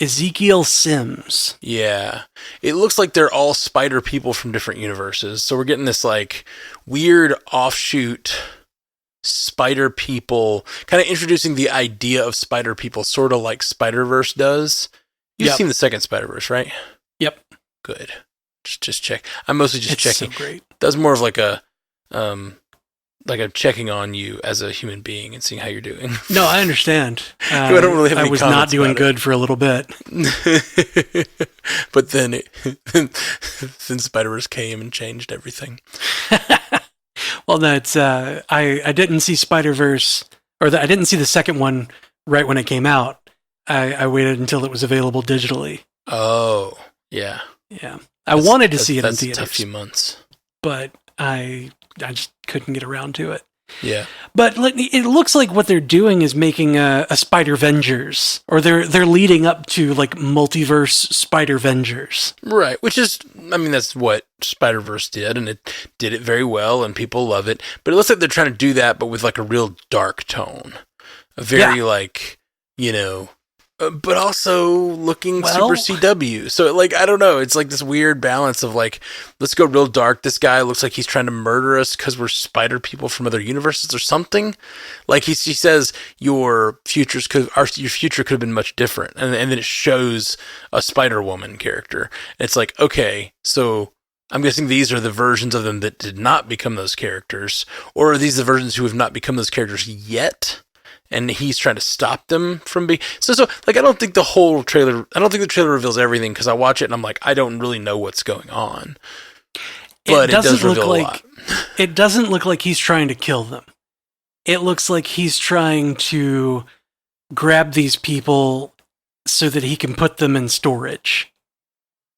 Ezekiel Sims. Yeah. It looks like they're all spider people from different universes. So we're getting this like weird offshoot spider people, kind of introducing the idea of spider people, sort of like Spider-Verse does. You've seen the second Spider-Verse, right? Yep. Good. Just check. I'm mostly just checking. So great. That's more of like a checking on you as a human being and seeing how you're doing. No, I understand. I don't really have any I was not doing good for a little bit. But then Spider-Verse came and changed everything. Well, that's I didn't see Spider-Verse, I didn't see the second one right when it came out. I waited until it was available digitally. Oh, yeah. Yeah. I wanted to see it in theaters. That's a tough few months. But I just couldn't get around to it. Yeah. But it looks like what they're doing is making a Spider-Vengers, or they're leading up to like multiverse Spider-Vengers. Right, which is, I mean, that's what Spider-Verse did, and it did it very well, and people love it. But it looks like they're trying to do that, but with like a real dark tone. A very like, you know, but also looking super CW. So, like, I don't know. It's like this weird balance of, like, let's go real dark. This guy looks like he's trying to murder us because we're spider people from other universes or something. Like, he says your future could have been much different. And then it shows a Spider-Woman character. And it's like, okay, so I'm guessing these are the versions of them that did not become those characters. Or are these the versions who have not become those characters yet? And he's trying to stop them from being... So, like, I don't think the trailer reveals everything, because I watch it and I'm like, I don't really know what's going on. But it does reveal a lot. It doesn't look like he's trying to kill them. It looks like he's trying to grab these people so that he can put them in storage.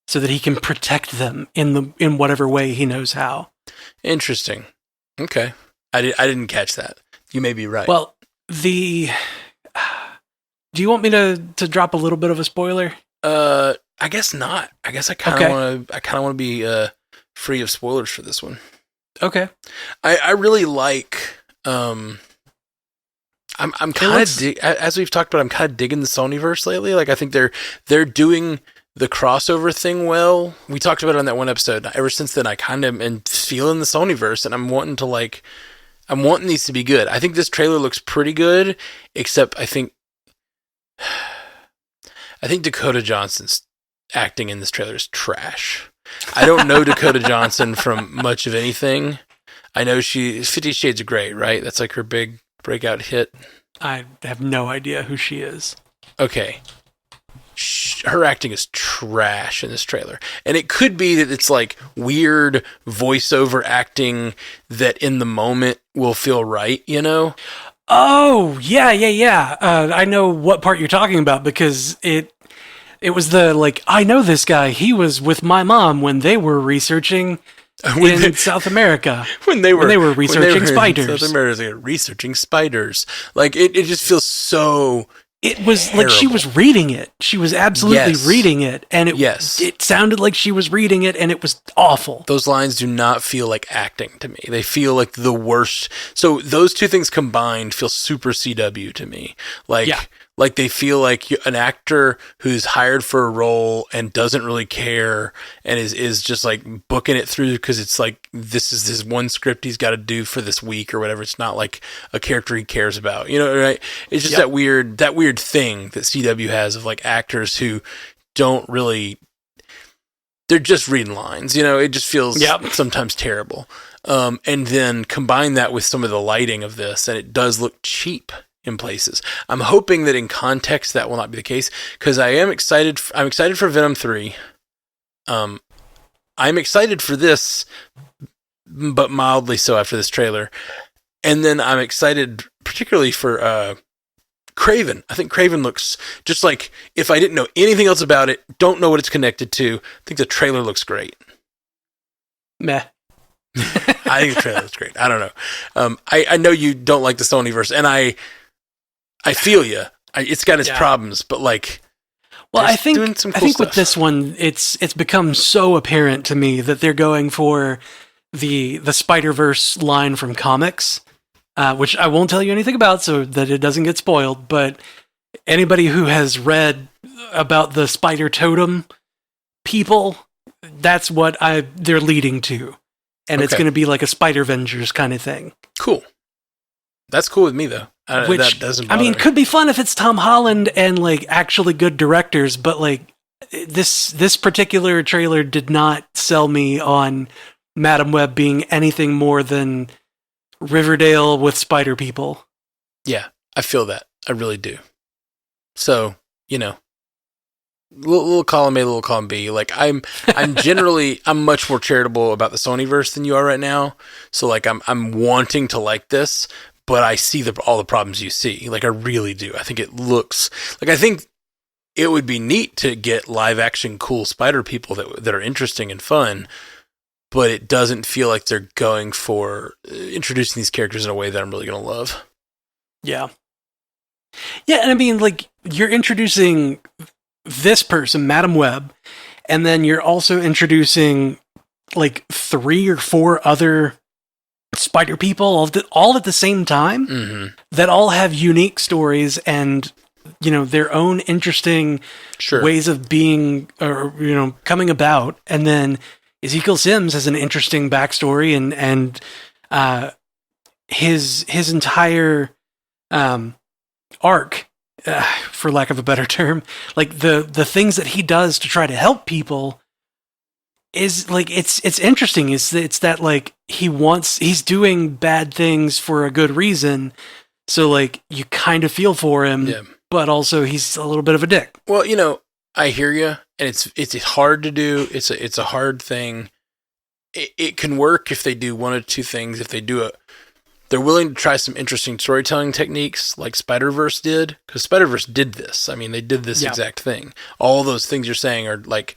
So that he can protect them in whatever way he knows how. Interesting. Okay. I didn't catch that. You may be right. Well... do you want me to drop a little bit of a spoiler? I guess not. I guess I kind of want to be free of spoilers for this one. Okay. I really like I'm kind of as we've talked about, I'm kind of digging the Sonyverse lately. Like, I think they're doing the crossover thing well. We talked about it on that one episode. Ever since then, I kind of am feeling the Sonyverse, and I'm wanting to, like, I'm wanting these to be good. I think this trailer looks pretty good, except I think Dakota Johnson's acting in this trailer is trash. I don't know Dakota Johnson from much of anything. I know she's 50 Shades of Grey, right? That's like her big breakout hit. I have no idea who she is. Okay. Her acting is trash in this trailer. And it could be that it's like weird voiceover acting that in the moment will feel right, you know? Oh, yeah. I know what part you're talking about because it was the, like, I know this guy. He was with my mom when they were researching in South America. When they were researching spiders. In South America, they were researching spiders. Like, it just feels so... It was terrible. Like she was reading it. She was absolutely reading it. And it sounded like she was reading it, and it was awful. Those lines do not feel like acting to me. They feel like the worst. So those two things combined feel super CW to me. Like they feel like an actor who's hired for a role and doesn't really care and is just like booking it through because it's like this is this one script he's got to do for this week or whatever. It's not like a character he cares about, you know, right? It's just that weird thing that CW has of like actors who don't really, they're just reading lines, you know. It just feels sometimes terrible. And then combine that with some of the lighting of this, and it does look cheap in places. I'm hoping that in context that will not be the case because I'm excited for Venom 3. I'm excited for this, but mildly so after this trailer. And then I'm excited particularly for Kraven. I think Kraven looks just like, if I didn't know anything else about it, don't know what it's connected to, I think the trailer looks great. Meh. I think the trailer looks great. I don't know. I know you don't like the Sonyverse, and I feel you. It's got its problems, but like, well, I think with this one, it's become so apparent to me that they're going for the Spider-Verse line from comics, which I won't tell you anything about so that it doesn't get spoiled. But anybody who has read about the Spider Totem people, that's what they're leading to, and it's going to be like a Spider-Vengers kind of thing. Cool. That's cool with me though. That doesn't bother me. Could be fun if it's Tom Holland and like actually good directors, but like this particular trailer did not sell me on Madam Web being anything more than Riverdale with spider people. Yeah, I feel that. I really do. So, you know, little column A, little column B. Like I'm much more charitable about the Sonyverse than you are right now. So like I'm wanting to like this, but I see all the problems you see. Like I really do. I think it looks like, I think it would be neat to get live action cool spider people that are interesting and fun, but it doesn't feel like they're going for introducing these characters in a way that I'm really going to love. Yeah. Yeah, and I mean, like, you're introducing this person, Madam Web, and then you're also introducing like 3 or 4 other spider people all at the same time that all have unique stories and, you know, their own interesting ways of being or, you know, coming about. And then Ezekiel Sims has an interesting backstory and his entire arc, for lack of a better term, like the things that he does to try to help people is like, it's interesting. It's that like he's doing bad things for a good reason. So like you kind of feel for him, but also he's a little bit of a dick. Well, you know, I hear you, and it's hard to do. It's a hard thing. It can work if they do one of two things. If they're willing to try some interesting storytelling techniques like Spider-Verse did, because Spider-Verse did this. I mean, they did this exact thing. All those things you're saying are like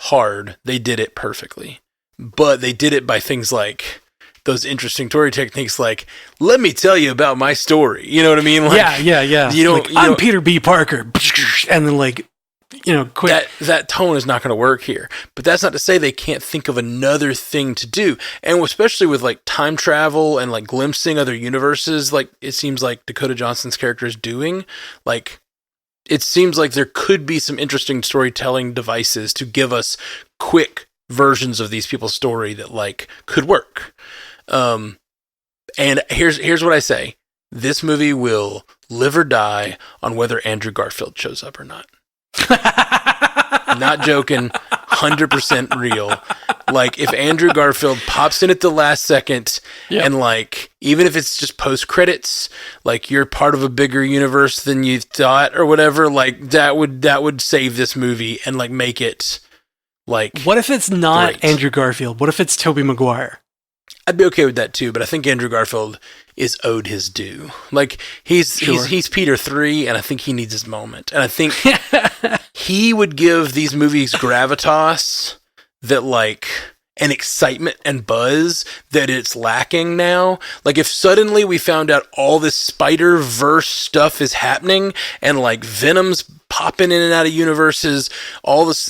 hard. They did it perfectly, but they did it by things like those interesting story techniques, like, let me tell you about my story. You know what I mean? Like, yeah. I'm Peter B. Parker, and then like, you know, quick. That tone is not going to work here. But that's not to say they can't think of another thing to do. And especially with like time travel and like glimpsing other universes, like it seems like Dakota Johnson's character is doing, like it seems like there could be some interesting storytelling devices to give us quick versions of these people's story that like could work. And here's what I say. This movie will live or die on whether Andrew Garfield shows up or not. Not joking. 100% real. Like, if Andrew Garfield pops in at the last second, and like, even if it's just post credits, like, you're part of a bigger universe than you thought or whatever, like, that would save this movie and like make it like. What if it's not great. Andrew Garfield? What if it's Tobey Maguire? I'd be okay with that too, but I think Andrew Garfield is owed his due. Like, he's Peter 3, and I think he needs his moment. And I think he would give these movies gravitas that, like, an excitement and buzz that it's lacking now. Like, if suddenly we found out all this Spider-Verse stuff is happening, and like Venom's popping in and out of universes,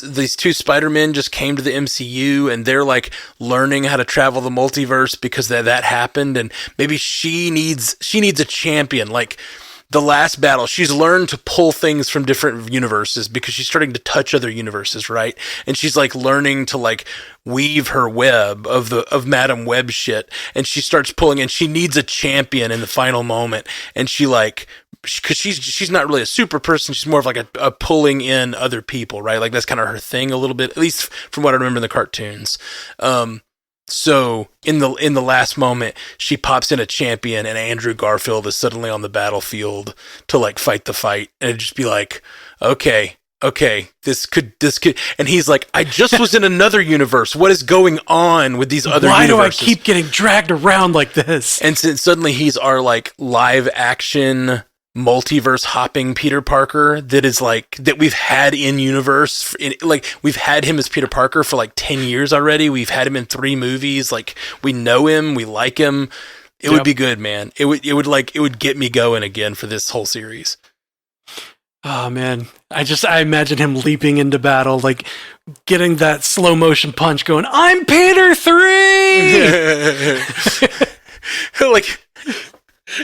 these two Spider-Men just came to the MCU, and they're like learning how to travel the multiverse because that happened, and maybe she needs a champion. Like, the last battle, she's learned to pull things from different universes because she's starting to touch other universes, right? And she's like learning to like weave her web of Madam Web shit, and she starts pulling, and she needs a champion in the final moment, and she like, because she's not really a super person, she's more of like a pulling in other people, right? Like, that's kind of her thing a little bit, at least from what I remember in the cartoons. So in the last moment, she pops in a champion, and Andrew Garfield is suddenly on the battlefield to like fight the fight, and it'd just be like, okay, this could, and he's like, I just was in another universe. What is going on with these other universes? Why do I keep getting dragged around like this? And since suddenly he's our like live action multiverse hopping Peter Parker that is like, that we've had in universe, like, we've had him as Peter Parker for like 10 years already. We've had him in 3 movies. Like, we know him, we like him. It would be good, man. It would get me going again for this whole series. Oh man, I imagine him leaping into battle, like getting that slow motion punch going, I'm Peter 3. Like,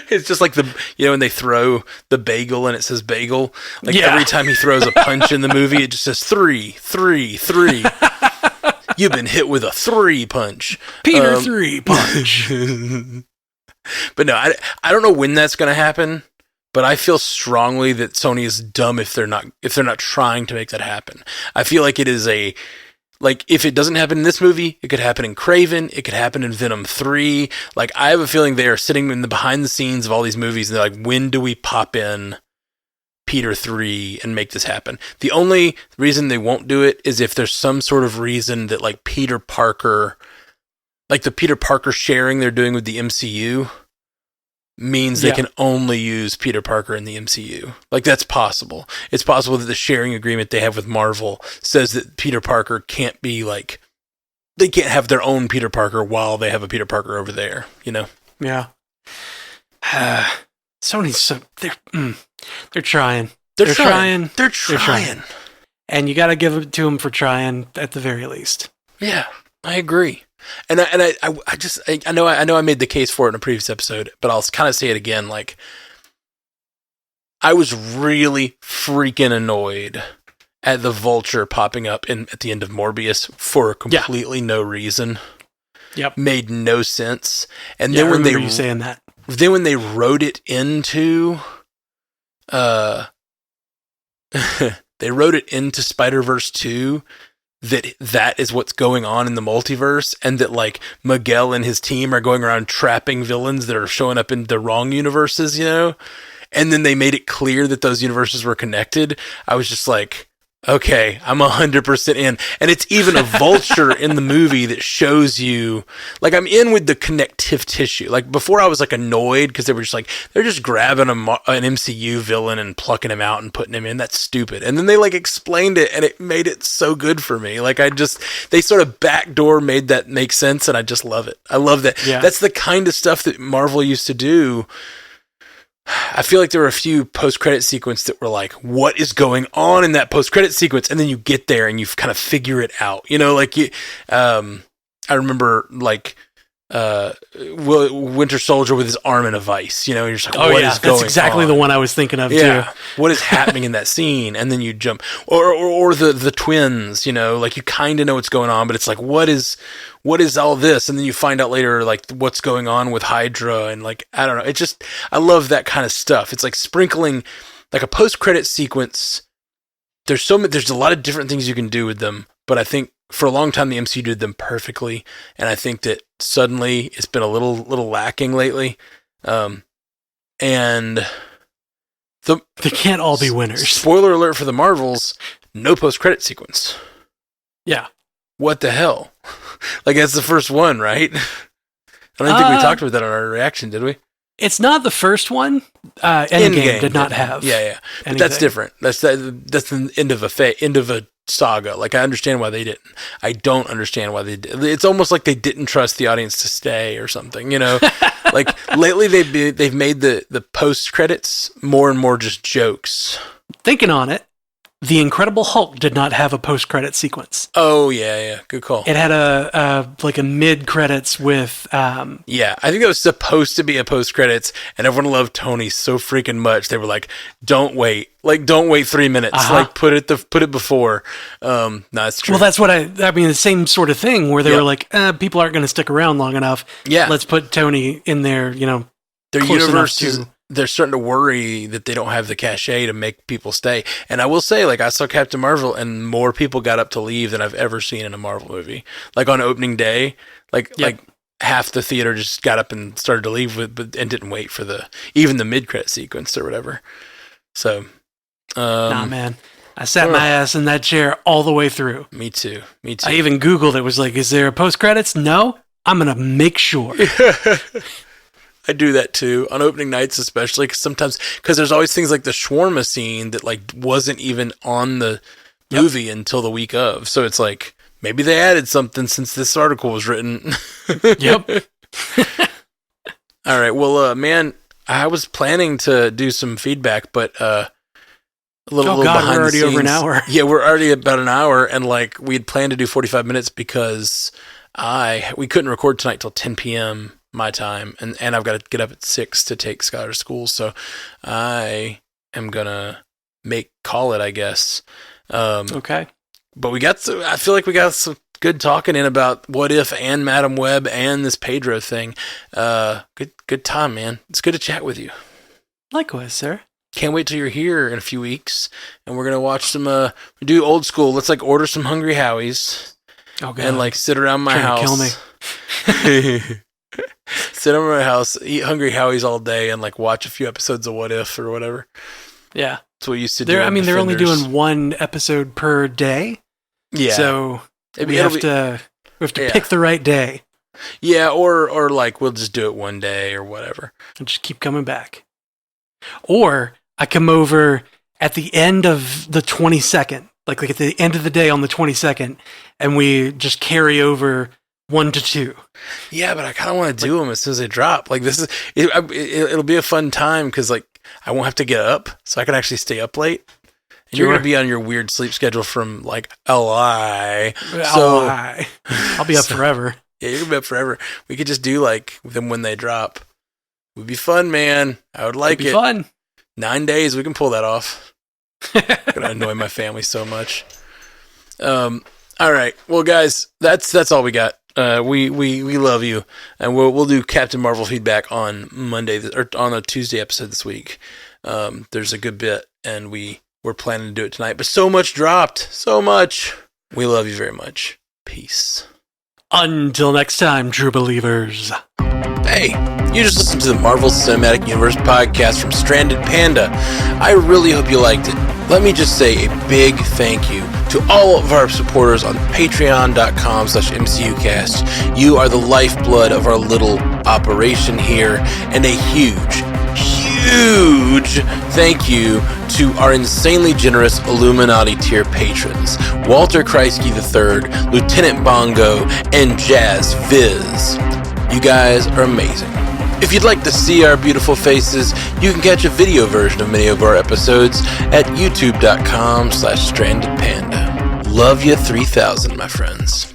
it's just like when they throw the bagel and it says bagel. Like, every time he throws a punch in the movie, it just says 3, 3, 3. You've been hit with a 3 punch. Peter 3 punch. But no, I don't know when that's going to happen, but I feel strongly that Sony is dumb if they're not trying to make that happen. I feel like it is like, if it doesn't happen in this movie, it could happen in Kraven. It could happen in Venom 3. Like, I have a feeling they are sitting in the behind the scenes of all these movies, and they're like, when do we pop in Peter 3 and make this happen? The only reason they won't do it is if there's some sort of reason that, like, Peter Parker, like the Peter Parker sharing they're doing with the MCU means they can only use Peter Parker in the MCU. Like, that's possible. It's possible that the sharing agreement they have with Marvel says that Peter Parker can't be like, they can't have their own Peter Parker while they have a Peter Parker over there, you know? Yeah. Sony's so, they're trying. They're trying. And you got to give it to them for trying at the very least. Yeah, I agree. And I know I made the case for it in a previous episode, but I'll kind of say it again. Like, I was really freaking annoyed at the Vulture popping up at the end of Morbius for completely no reason. Yep, made no sense. And then when you saying that, then when they wrote it into, they wrote it into Spider-Verse 2. That is what's going on in the multiverse, and that like Miguel and his team are going around trapping villains that are showing up in the wrong universes, you know? And then they made it clear that those universes were connected. I was just like, okay, I'm 100% in. And it's even a Vulture in the movie that shows you, like, I'm in with the connective tissue. Like, before I was like annoyed because they were just like, they're just grabbing an MCU villain and plucking him out and putting him in. That's stupid. And then they like explained it, and it made it so good for me. Like, they sort of backdoor made that make sense, and I just love it. I love that. Yeah. That's the kind of stuff that Marvel used to do. I feel like there were a few post-credit sequences that were like, what is going on in that post-credit sequence? And then you get there and you kind of figure it out. You know, like, I remember, like, Winter Soldier with his arm in a vice, and you're just like, what is going on? That's exactly the one I was thinking of too. What is happening in that scene? And then you jump, or the twins, like you kind of know what's going on, but it's like, what is all this? And then you find out later, like, what's going on with Hydra, and like, I don't know. I love that kind of stuff. It's like sprinkling, like a post-credit sequence. There's a lot of different things you can do with them, but I think for a long time the MCU did them perfectly, and I think that suddenly it's been a little lacking lately. And they can't all be winners. Spoiler alert for the Marvels: no post-credit sequence. Yeah. What the hell? Like, that's the first one, right? I don't think we talked about that on our reaction, did we? It's not the first one. Endgame did not have. Yeah. But that's different. That's the end of a saga. Like, I understand why they didn't. I don't understand why they did. It's almost like they didn't trust the audience to stay or something. Like lately they've made the post credits more and more just jokes. Thinking on it, The Incredible Hulk did not have a post-credit sequence. Oh, yeah. Good call. It had a mid-credits with... Yeah, I think it was supposed to be a post-credits, and everyone loved Tony so freaking much. They were like, don't wait. Like, don't wait 3 minutes. Like, put it before. No, it's true. Well, that's what the same sort of thing, where they were like, people aren't going to stick around long enough. Yeah. Let's put Tony in there, their universe is... They're starting to worry that they don't have the cachet to make people stay. And I will say, like, I saw Captain Marvel, and more people got up to leave than I've ever seen in a Marvel movie. Like, on opening day, like half the theater just got up and started to leave and didn't wait for even the mid-credit sequence or whatever. So, nah, man. I sat my ass in that chair all the way through. Me too. I even Googled it. Was like, is there a post-credits? No. I'm going to make sure. I do that too on opening nights, especially because there's always things like the shawarma scene that like wasn't even on the movie until the week of. So it's like, maybe they added something since this article was written. Yep. All right. Well, man, I was planning to do some feedback, but a little behind we're already the scenes. over an hour. Yeah, we're already about an hour, and like we'd planned to do 45 minutes because we couldn't record tonight till 10 p.m. my time, and I've got to get up at 6 to take Skylar to school, so I am gonna call it, I guess. Okay. But I feel like we got some good talking in about What If and Madam Web and this Pedro thing. Good time, man. It's good to chat with you. Likewise, sir. Can't wait till you're here in a few weeks, and we're gonna watch some. We do old school. Let's like order some Hungry Howie's. Oh, God. And like sit around my house. Kill me. Sit over my house, eat Hungry Howie's all day, and like watch a few episodes of What If or whatever. Yeah, that's what we used to do. They're only doing one episode per day. Yeah, so we have to pick the right day. Yeah, or like we'll just do it one day or whatever, and just keep coming back. Or I come over at the end of the 22nd, like at the end of the day on the 22nd, and we just carry over 1 to 2. Yeah, but I kind of want to do them as soon as they drop. Like it'll be a fun time because like I won't have to get up, so I can actually stay up late. And you're gonna be on your weird sleep schedule from like LI. So I'll be up forever. Yeah, you're gonna be up forever. We could just do like them when they drop. It would be fun, man. I would like it. Fun. 9 days, we can pull that off. I'm gonna annoy my family so much. All right, well, guys, that's all we got. We love you, and we'll do Captain Marvel feedback on Monday or on a Tuesday episode this week. There's a good bit, and we're planning to do it tonight. But so much dropped, so much. We love you very much. Peace. Until next time, true believers. Hey, you just listened to the Marvel Cinematic Universe podcast from Stranded Panda. I really hope you liked it. Let me just say a big thank you to all of our supporters on patreon.com/MCUcast. You are the lifeblood of our little operation here, and a huge thank you to our insanely generous Illuminati tier patrons, Walter Kreisky III, Lieutenant Bongo, and Jazz Viz. You guys are amazing. If you'd like to see our beautiful faces, you can catch a video version of many of our episodes at youtube.com/strandedpanda. Love you 3000, my friends.